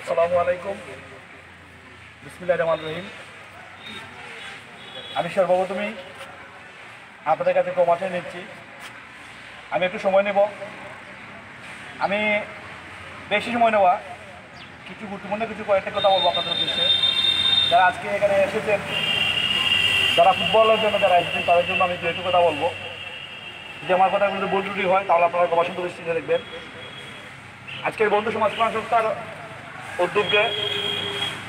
আসসালামু আলাইকুম, বিসমিল্লাহির রহমানির রহিম। আমি সর্বপ্রথমেই আপনাদের কাছে ক্ষমা চেয়ে নিচ্ছি। আমি একটু সময় নেব। আমি বেশি সময় নেওয়া কিছু গুরুত্বপূর্ণ কয়েকটা কথা বলবো আপনাদের উদ্দেশ্যে। যারা আজকে এখানে এসেছেন, যারা ফুটবলের জন্য যারা এসেছেন, তাদের জন্য আমি একটু কথা বলবো। যদি আমার কথাগুলো ভুল ত্রুটি হয় তাহলে আপনারা গবেষণ দৃষ্টিতে দেখবেন। আজকের বন্ধু সমাজ কল্যাণ সংস্থার উদ্যোগে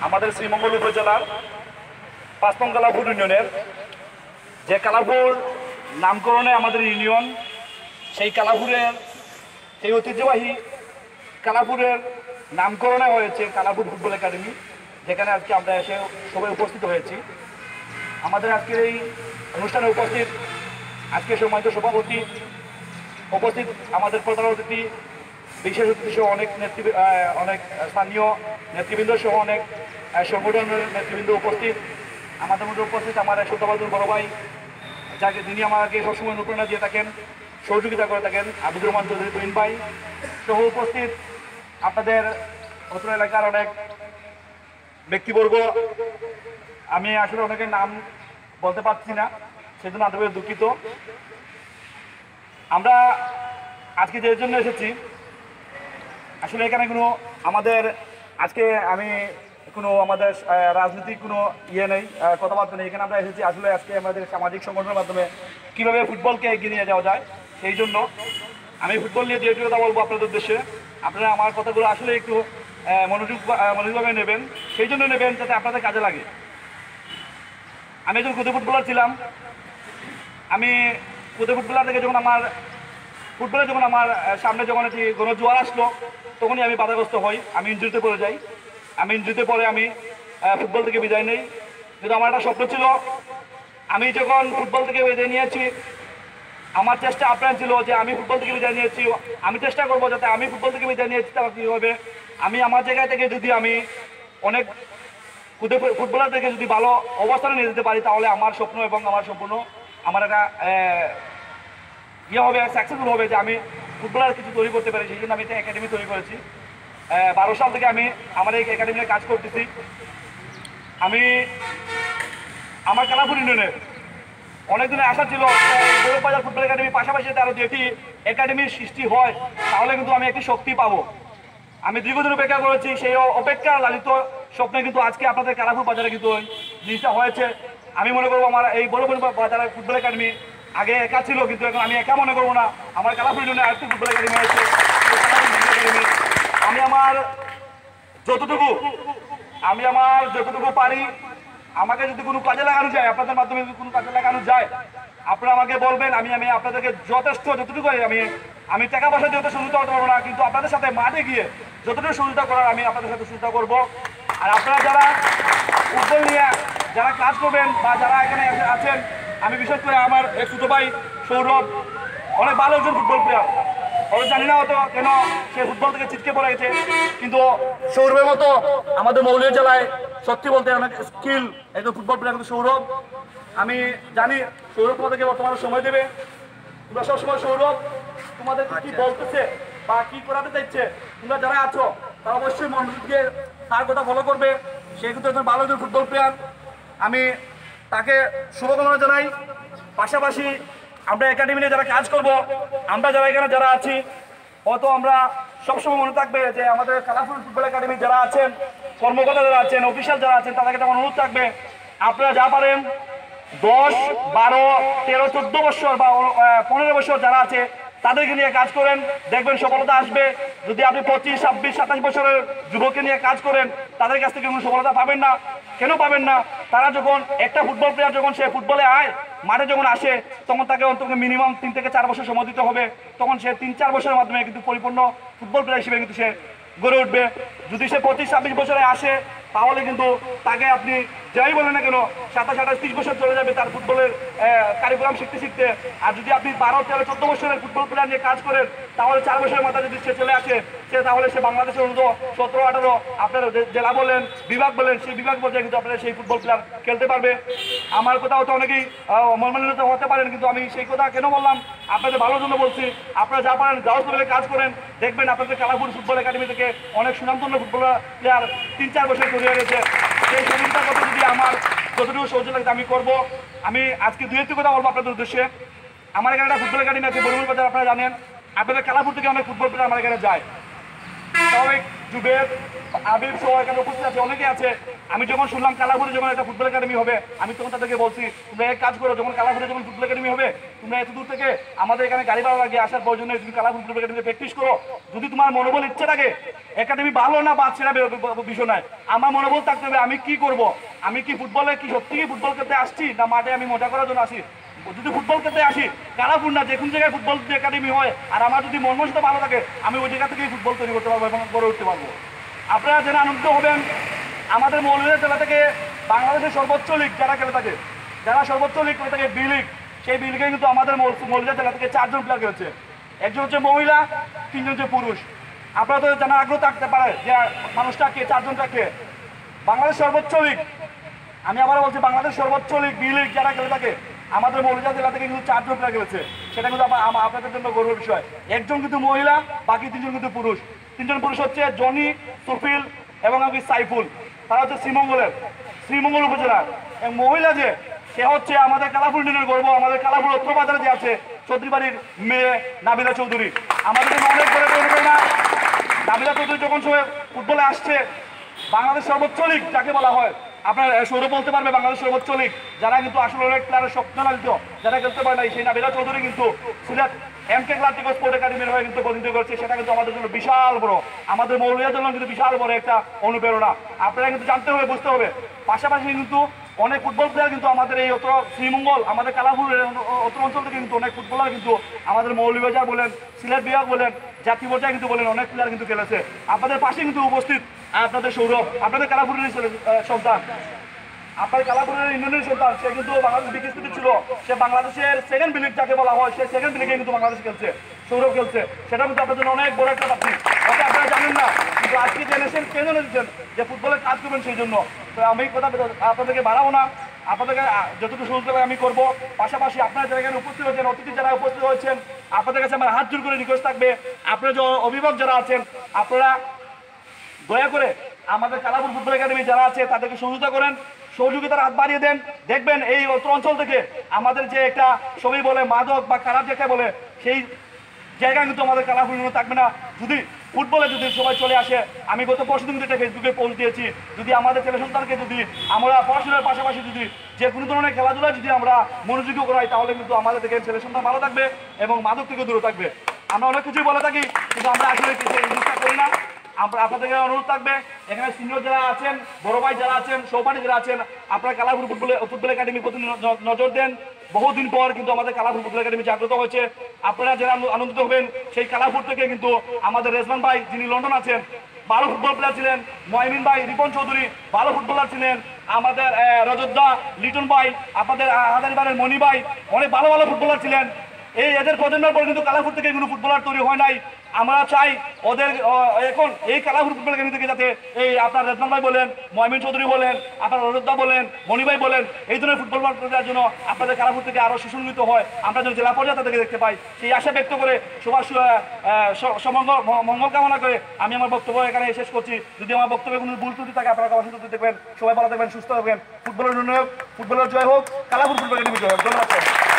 আমাদের শ্রীমঙ্গল উপজেলার ৫ নং কালাপুর ইউনিয়নের যে কালাপুর নামকরণে আমাদের ইউনিয়ন, সেই কালাপুরের সেই ঐতিহ্যবাহী কালাপুরের নামকরণে হয়েছে কালাপুর ফুটবল একাডেমি, যেখানে আজকে আমরা এসে সবাই উপস্থিত হয়েছি। আমাদের আজকের এই অনুষ্ঠানে উপস্থিত আজকে সম্মানিত সভাপতি উপস্থিত, আমাদের প্রধান অতিথি, বিশেষ অতিথি সহ অনেক স্থানীয় নেতৃবৃন্দ সহ অনেক সংগঠনের নেতৃবৃন্দ উপস্থিত। আমাদের মধ্যে উপস্থিত আমার শ্রদ্ধাভাজন বড় ভাই, যাকে যিনি আমাকে সবসময় অনুপ্রেরণা দিয়ে থাকেন, সহযোগিতা করে থাকেন, আবিদুর রহমান চৌধুরী তুহিন ভাই সহ উপস্থিত আপনাদের অত্র এলাকার অনেক ব্যক্তিবর্গ। আমি আসলে অনেকের নাম বলতে পারছি না, সেজন্য আন্তরিক দুঃখিত। আমরা আজকে যে জন্য এসেছি, আসলে এখানে কোনো আমাদের আজকে আমি কোনো আমাদের রাজনৈতিক কোনো নেই, কথাবার্তা নেই। এখানে আমরা এসেছি আসলে আজকে আমাদের সামাজিক সংগঠনের মাধ্যমে কীভাবে ফুটবলকে এগিয়ে নিয়ে যাওয়া যায়, সেই জন্য আমি ফুটবল নিয়ে দু একটি কথা বলবো আপনাদের উদ্দেশ্যে। আপনারা আমার কথাগুলো আসলে একটু মনোযোগভাবে নেবেন, সেই জন্য নেবেন যাতে আপনাদের কাজে লাগে। আমি একজন ক্ষুদে ফুটবলার ছিলাম। আমি ক্ষুদে ফুটবলার থেকে যখন আমার সামনে যখন একটি গণজোয়ার আসলো, তখনই আমি বাধাগ্রস্ত হই, আমি ইনজুরিতে পড়ে যাই। আমি ইনজুরিতে পরে আমি ফুটবল থেকে বিদায় নেই। কিন্তু আমার একটা স্বপ্ন ছিল, আমি যখন ফুটবল থেকে বিদায় নিয়েছি, আমার চেষ্টা আপ্রাণ ছিল যে আমি ফুটবল থেকে বিদায় নিয়েছি, আমি চেষ্টা করবো যাতে আমি ফুটবল থেকে বিদায় নিয়েছি তারা কী হবে, আমি আমার জায়গা থেকে যদি আমি অনেক ফুটবলার থেকে যদি ভালো অবস্থানে নিয়ে যেতে পারি, তাহলে আমার স্বপ্ন এবং আমার সম্পূর্ণ আমার একটা হবে, সাকসেসফুল হবে যে আমি ফুটবলার কিছু তৈরি করতে পারি। সেই জন্য আমি একটা একাডেমি তৈরি করেছি। 12 সাল থেকে আমি আমার এই একাডেমিতে কাজ করতেছি। আমি আমার কালাপুর ইউনিয়নে অনেকদিনের আশা ছিল গৌরবাজার ফুটবল একাডেমির পাশাপাশি আরও যেটি একাডেমির সৃষ্টি হয়, তাহলে কিন্তু আমি একটি শক্তি পাবো। আমি দীর্ঘদিন অপেক্ষা করেছি, সেই অপেক্ষা লালিত স্বপ্নে কিন্তু আজকে আপনাদের কালাপুর বাজারে কিন্তু জিনিসটা হয়েছে। আমি মনে করবো আমার এই বড় বাজারের ফুটবল একাডেমি আগে একা ছিল, কিন্তু এখন আমি একা মনে করবো না। আমার কালাপুর ইউনিয়নে আরেকটি ফুটবল একাডেমি হয়েছে। আমি আমার যতটুকু পারি, আমাকে যদি কোনো কাজে লাগানো যায়, আপনাদের মাধ্যমে যদি কোনো কাজে লাগানো যায়, আপনারা আমাকে বলবেন। আমি আপনাদেরকে যতটুকু আমি টাকা পয়সা দিয়ে সহযোগিতা করতে পারবো না, কিন্তু আপনাদের সাথে মাঠে গিয়ে যতটুকু সহযোগিতা করার আমি আপনাদের সাথে সহযোগিতা করবো। আর আপনারা যারা ফুটবল নিয়ে যারা কাজ করবেন বা যারা এখানে আছেন, আমি বিশেষ করে আমার এক ছোট ভাই সৌরভ অনেক ভালো একজন ফুটবল প্লেয়ার। আমি জানি না হয়তো কেন সে ফুটবল থেকে ছিটকে পড়ে গেছে, কিন্তু সৌরভের মতো আমাদের মৌলিয়া জেলায় সত্যি বলতে অনেক স্কিল একজন ফুটবল প্লেয়ার কিন্তু সৌরভ। আমি জানি সৌরভ তোমাদেরকে বর্তমানে সময় দেবে। তোমরা সবসময় সৌরভ তোমাদের কি বলতেছে বা কি করাতে চাইছে, তোমরা যারা আছো তারা অবশ্যই মনোযোগ দিয়ে তার কথা ফলো করবে। সে কিন্তু একজন ভালো একজন ফুটবল প্লেয়ার। আমি তাকে শুভকামনা জানাই। পাশাপাশি আমরা একাডেমিতে যারা কাজ করব, আমরা যারা এখানে যারা আছি, হয়তো আমরা সবসময় মনে থাকবে যে আমাদের কালাপুর ফুটবল একাডেমি যারা আছেন, কর্মকর্তা যারা আছেন, অফিসিয়াল যারা আছেন, তাদেরকে একটা অনুরোধ থাকবে, আপনারা যা পারেন 10, 12, 13, 14 বছর বা 15 বছর যারা আছে তাদেরকে নিয়ে কাজ করেন, দেখবেন সফলতা আসবে। যদি আপনি 25, 26, 27 বছরের যুবককে নিয়ে কাজ করেন, তাদের কাছ থেকে কোনো সফলতা পাবেন না। কেন পাবেন না? তারা যখন একটা ফুটবল প্লেয়ার যখন সে ফুটবলে মাঠে যখন আসে, তখন তাকে অন্তত মিনিমাম 3 থেকে 4 বছর সময় দিতে হবে। তখন সে 3-4 বছরের মাধ্যমে কিন্তু পরিপূর্ণ ফুটবল প্লেয়ার হিসেবে কিন্তু সে গড়ে উঠবে। যদি সে 25-26 বছরে আসে, তাহলে কিন্তু তাকে আপনি যাই বলেন না কেন 27-28-30 বছর চলে যাবে তার ফুটবলের কারিকুলাম শিখতে শিখতে। আর যদি আপনি 12, 13, 14 বছরের ফুটবল প্লেয়ার নিয়ে কাজ করেন, তাহলে 4 বছরের মাথায় যদি সে চলে আসে, তাহলে সে বাংলাদেশের অন্তত 17-18 আপনার জেলা বলেন, বিভাগ বলেন, সেই বিভাগ পর্যায়ে কিন্তু আপনারা সেই ফুটবল প্লেয়ার খেলতে পারবে। আমার কথা হয়তো অনেকেই মর্মান্বিত হতে পারেন, কিন্তু আমি সেই কথা কেন বললাম, আপনাদের ভালোর জন্য বলছি। আপনারা যা পারেন গ্রাউন্ড লেভেলে কাজ করেন, দেখবেন আপনাদের কালাপুর ফুটবল একাডেমি থেকে অনেক সুনামধন্য ফুটবলার প্লেয়ার 3-4 বছর তৈরি হয়ে গেছে। সেই সহযোগিতার কথা যদি আমার যতটুকু সহযোগিতা আমি করবো। আমি আজকে 2-1টি কথা বলবো আপনাদের উদ্দেশ্যে। আমার এখানে একটা ফুটবল একাডেমি আছে বরুণ বাজার, আপনারা জানেন। আপনাদের কালাপুর থেকে অনেক ফুটবল প্লেয়ার আমার এখানে যায়। স্বাভাবিক জুবের আবিব সহ এখানে উপস্থিত আছে, অনেকে আছে। আমি যখন শুনলাম কালাপুরে যখন একটা ফুটবল একাডেমি হবে, আমি তখন তাদেরকে বলছি তোমরা এক কাজ করো, যখন কালাপুরে যখন ফুটবল একাডেমি হবে, তোমরা এত দূর থেকে আমাদের এখানে গাড়ি ভাড়া লাগে আসার প্রয়োজন নেই, তুমি কালাপুর ফুটবল একাডেমিতে প্র্যাকটিস করো। যদি তোমার মনোবল ইচ্ছে থাকে, একাডেমি ভালো না বাদ সেটা বিষয় নয়, আমার মনোবল থাকতে হবে আমি কি করব, আমি কি ফুটবলে কি সত্যি ফুটবল খেলতে আসছি না মাঠে আমি মজা করার জন্য আসি। যদি ফুটবল খেলতে আসি, কালাপুর না যে কোনো জায়গায় ফুটবল একাডেমি হয়, আর আমার যদি মন মানসিকতা ভালো থাকে, আমি ওই জায়গা থেকেই ফুটবল তৈরি করতে পারবো এবং গড়ে উঠতে পারবো। আপনারা জেনে আনন্দিত হবেন, আমাদের মৌলভীবাজার জেলা থেকে বাংলাদেশের সর্বোচ্চ লিগ যারা খেলে থাকে, যারা সর্বোচ্চ লিগ খেলে থাকে বি লিগ, সেই বি লিগে কিন্তু আমাদের মৌলভীবাজার জেলা থেকে 4 জন প্লেয়ার খেলছে। একজন হচ্ছে মহিলা, 3 জন হচ্ছে পুরুষ। আপনারা তো জানার আগ্রহ থাকতে পারে যে মানুষটা কে, 4 জনটা কে। বাংলাদেশ সর্বোচ্চ লিগ, আমি আবার বলছি বাংলাদেশ সর্বোচ্চ লিগ বি লিগ যারা খেলে থাকে, আমাদের মৌলভীবাজার জেলা থেকে কিন্তু 4 জন প্লেয়ার খেলেছে। সেটা কিন্তু আপনাদের জন্য গর্বের বিষয়। একজন কিন্তু মহিলা, বাকি 3 জন কিন্তু পুরুষ। 3 জন পুরুষ হচ্ছে জনি, সুফিল এবং সাইফুল। তারা হচ্ছে শ্রীমঙ্গল উপজেলার। এবং মহিলা যে, সে হচ্ছে আমাদের কালাপুর ইউনিয়নের গর্ব, আমাদের কালাপুর উত্তর বাজারে যে আছে চৌধুরী বাড়ির মেয়ে নাবিলা চৌধুরী। আমাদের জন্য অনেক বড় না, নাবিলা চৌধুরী যখন সে ফুটবলে আসছে, বাংলাদেশ সর্বোচ্চ লিগ যাকে বলা হয়, আপনার সৌরভ বলতে পারবে বাংলাদেশ সর্বোচ্চ লিগ, যারা কিন্তু আসলে অনেক প্লেয়ারের স্বপ্ন লালিত, যারা খেলতে পারে নাই, সেই নাবিলা চৌধুরী কিন্তু সিলেট MK ক্লাব স্পোর্ট একাডেমির হয়ে কিন্তু প্রতিনিধিত্ব করছে। সেটা কিন্তু আমাদের জন্য বিশাল বড়, আমাদের মৌলভীবাজার জন্য কিন্তু বিশাল বড় একটা অনুপ্রেরণা। আপনারা কিন্তু জানতে হবে, বুঝতে হবে। পাশাপাশি কিন্তু অনেক ফুটবল প্লেয়ার কিন্তু আমাদের এই শ্রীমঙ্গল, আমাদের কালাপুরের উত্তর অঞ্চল থেকে কিন্তু অনেক ফুটবলার কিন্তু আমাদের মৌলভীবাজার বলেন, সিলেট বিভাগ বলেন, জাতীয় পর্যায়ে কিন্তু বলেন, অনেক প্লেয়ার কিন্তু খেলেছে। আপনাদের পাশে কিন্তু উপস্থিত আপনাদের সৌরভ, আপনাদের কালাপুরের সন্তান, আপনার কালাপুরের ইউনিয়নের সন্তান, সে কিন্তু বাংলাদেশ বিকেএসপিতে ছিল। সে বাংলাদেশের সেকেন্ড বিলিগ যাকে বলা হয়, সে সেকেন্ড বিলিগে কিন্তু বাংলাদেশ খেলছে, সৌরভ খেলছে। সেটা কিন্তু আপনার জন্য অনেক বড় একটা প্রাপ্তি। ওকে আপনারা জানেন না, কিন্তু আজকে জেনারেশন কেন দিচ্ছেন যে ফুটবলে কাজ করবেন সেই জন্য। তো আমি কথা আপনাদেরকে বাড়াবো না, আপনাদেরকে যতটুকু সুযোগ আমি করবো। পাশাপাশি আপনারা যারা এখানে উপস্থিত হয়েছেন, অতিথি যারা উপস্থিত হয়েছেন, আপনাদের কাছে আমার হাত জোর করে রিকোয়েস্ট থাকবে, আপনারা যে অভিভাবক যারা আছেন, আপনারা দয়া করে আমাদের কালাপুর ফুটবল একাডেমি যারা আছে তাদেরকে সহযোগিতা করেন, সহযোগিতার হাত বাড়িয়ে দেন। দেখবেন এই অঞ্চল থেকে আমাদের যে একটা সবই বলে মাদক বা খারাপ যেটা বলে, সেই জায়গা কিন্তু আমাদের কালাপুর থাকবে না যদি ফুটবলে যদি সবাই চলে আসে। আমি গত পরশু দিন একটা ফেসবুকে পোস্ট দিয়েছি, যদি আমাদের ছেলে সন্তানকে যদি আমরা পড়াশোনার পাশাপাশি যদি যে কোনো ধরনের খেলাধুলা যদি আমরা মনোযোগী করাই, তাহলে কিন্তু আমাদের থেকে ছেলে সন্তান ভালো থাকবে এবং মাদক থেকে দূরে থাকবে। আমরা অনেক কিছুই বলে থাকি, কিন্তু আমরা আসলে এই জিনিসটা করি না। আপনাদের অনুরোধ থাকবে, এখানে সিনিয়র যারা আছেন, বড় ভাই যারা আছেন, সহপাঠী যারা আছেন, আপনারা কালাপুর ফুটবল একাডেমি প্রতি নজর দেন। বহুদিন পর কিন্তু আমাদের কালাপুর ফুটবল একাডেমি জাগ্রত হয়েছে। আপনারা যারা আনন্দিত হবেন, সেই কালাপুর থেকে কিন্তু আমাদের রেজমান ভাই যিনি লন্ডন আছেন, ভালো ফুটবল প্লেয়ার ছিলেন, ময়মিন ভাই, রিপন চৌধুরী ভালো ফুটবলার ছিলেন, আমাদের রজতদা, লিটন ভাই, আপনাদের হাজারিবারের মণি ভাই অনেক ভালো ভালো ফুটবলার ছিলেন। এদের প্রজন্মের পর কিন্তু কালাপুর থেকে কোনো ফুটবলার তৈরি হয় নাই। আমরা চাই ওদের এখন এই কালাপুর ফুটবল একাডেমি থেকে যাতে এই আপনার রেজমান ভাই বলেন, ময়মিন চৌধুরী বলেন, আপনার রজতদা বলেন, মণি ভাই বলেন, এই ধরনের ফুটবল প্লেয়ার জন্য আপনাদের কালাপুর থেকে আরও সুসংগঠিত হয়, আমরা যেন জেলা পর্যায়ে তাদেরকে দেখতে পাই, সেই আশা ব্যক্ত করে সবার মঙ্গল কামনা করে আমি আমার বক্তব্য এখানে শেষ করছি। যদি আমার বক্তব্যে কোনো ভুল ত্রুটি থাকে আপনারা অবশ্যই ত্রুটি দেখবেন। সবাই ভালো থাকবেন, সুস্থ থাকবেন। ফুটবলের উন্নয়ন হোক, ফুটবলের জয় হোক, কালাপুর ফুটবল একাডেমি জয় হোক। ধন্যবাদ।